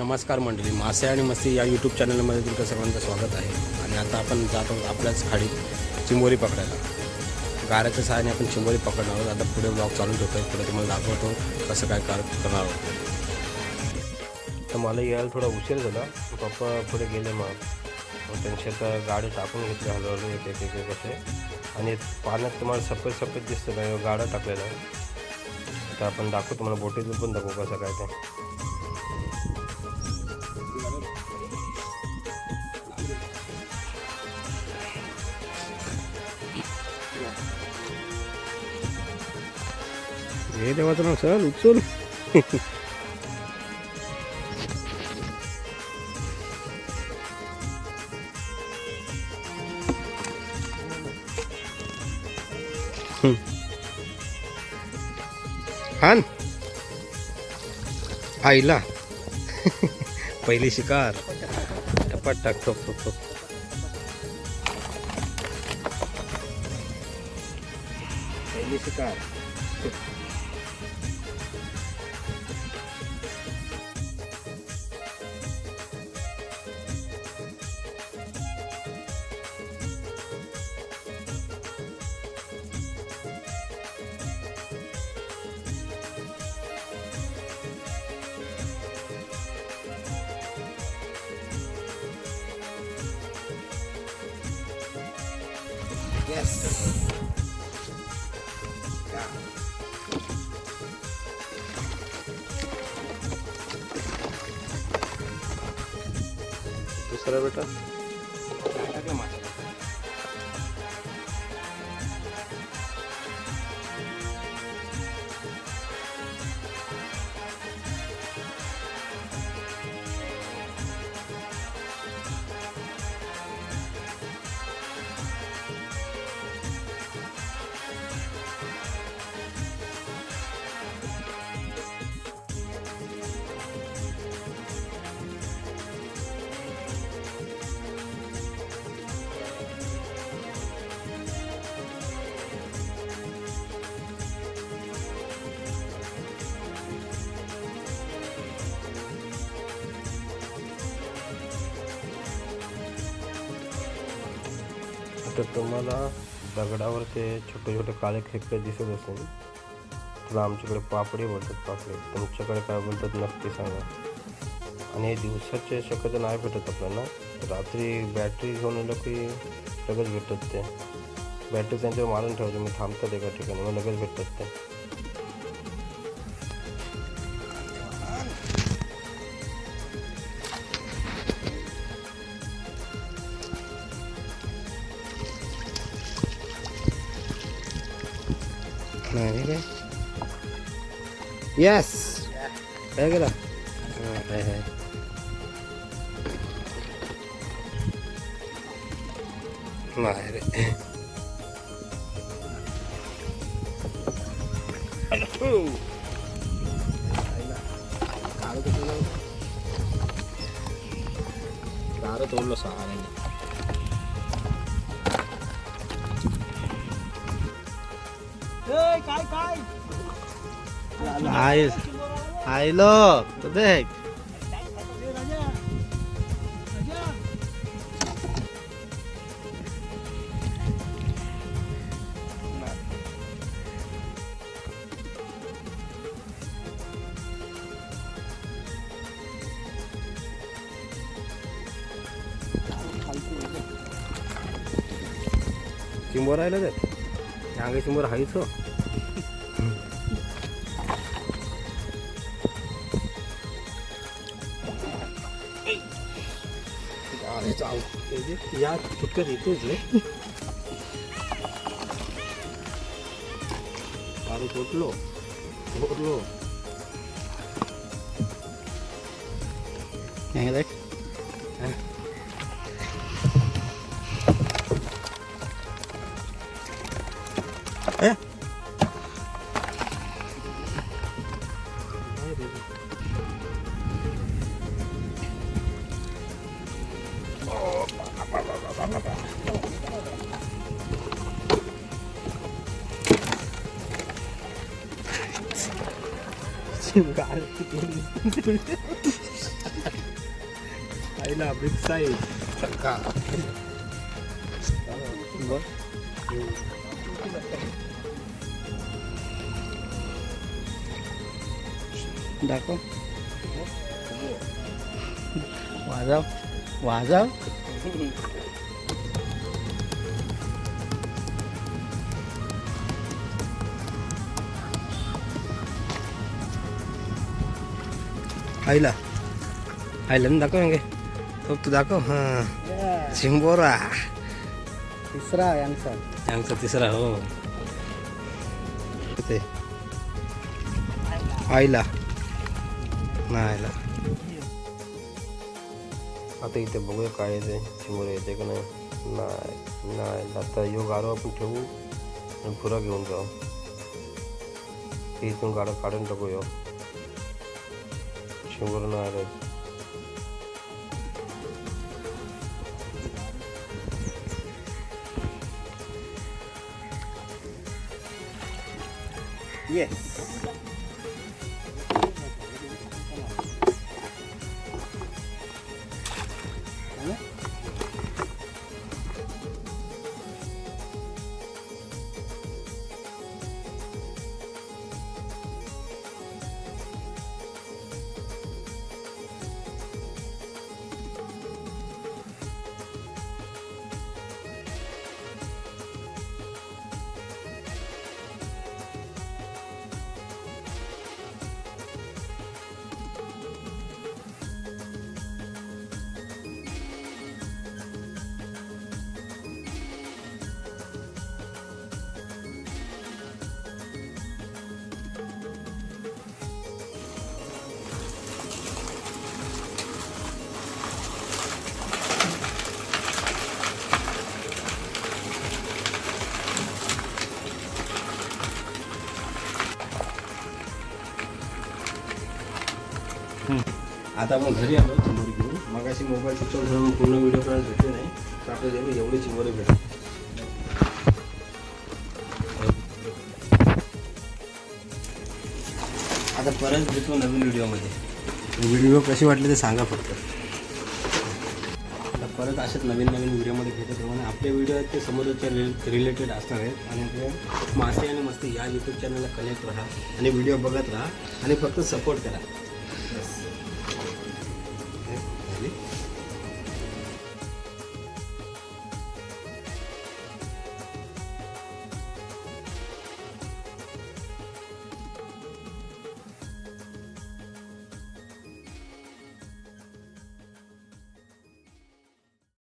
नमस्कार मंडळी, मासे आणि मस्ती या यूट्यूब चॅनलमध्ये तुमचं सर्वांचं स्वागत आहे. आणि आता आपण जात आहोत आपल्याच खाडीत चिंबोरी पकडायला. गाऱ्याच्या सहाय्याने आपण चिंबोरी पकडणार आहोत. आता पुढे ब्लॉग चालू ठेवतो, पुढे तुम्हाला दाखवतो कसं काय करणार आहोत. तर मला यायला थोडा उशीर झाला, पप्पा पुढे गेले. मग त्यांच्यात गाडी टाकून घेतली हळूहळू एक एक एक कसे. आणि पाण्यात तुम्हाला सफेद सफेद दिसतं नाही, गाडा टाकलेला आहे. तर आपण दाखवू तुम्हाला, बोटीतून पण दाखवू कसं काय ते. हे देवाचं नाव सर उचल. हान आईला पहिली शिकार. टपाट टाक ठोक ठोक ठोक. पहिली शिकार. Yes. दूसरा बेटा टाकला मासा. तर तुम्हाला दगडावर ते छोटे छोटे काळे खेकडे दिसत असेल, तुला आमच्याकडे पापडी बोलतात. पापडी तुमच्याकडे काय बोलतात नक्की सांगा. आणि हे दिवसाचे शक्यतो नाही भेटत आपल्याला. रात्री बॅटरी घेऊन आलं की लगेच भेटतात ते. बॅटरी त्यांच्यावर मारून ठेवतो मी, थांबतात एका ठिकाणी, मग लगेच भेटतात ते. यस काय गेला. नाही रे. गारं तोडलं सहाने. काय काय आयलो तर देख. चिंबोर राहिलं तर चांगले चिंबोर हायच हो. या फुटकत येतोच रे. अरे फुटलो फुटलो. देख Galit. आईला बिग साईज बघ. दाखव वाजव वाजव. आईला आईला ना दाखव यांगे तो तू दाखव. हां चिंबोरा तिसरा यांचा यांचा तिसरा. हो ते आईला ना आईला. आता इथे बघूया काय येते चिंबोरा येते का नाही. नाही आता यो गाडो आपण ठेवू आणि पुरा घेऊन जाऊ. इथून गाडं काढून टाकू यो चिंबोरा नाही आलं. येस. आता आपण घरी आलो चिंबोरी घेऊन. मग अशी मोबाईल स्विच ऑफ करून पूर्ण व्हिडिओ करायला भेटले नाही तर आपल्याला एवढी चिंबोरी भेटली. आता परत भेटू नवीन व्हिडिओमध्ये. व्हिडिओ कशी वाटले ते सांगा फक्त. आता परत अशाच नवीन व्हिडिओमध्ये भेटत राहू. आणि आपले व्हिडिओ आहेत ते समुद्राच्या रिलेटेड असणार आहेत. आणि आपल्या मासे आणि मस्ती या यूट्यूब चॅनलला कनेक्ट राहा आणि व्हिडिओ बघत राहा आणि फक्त सपोर्ट करा.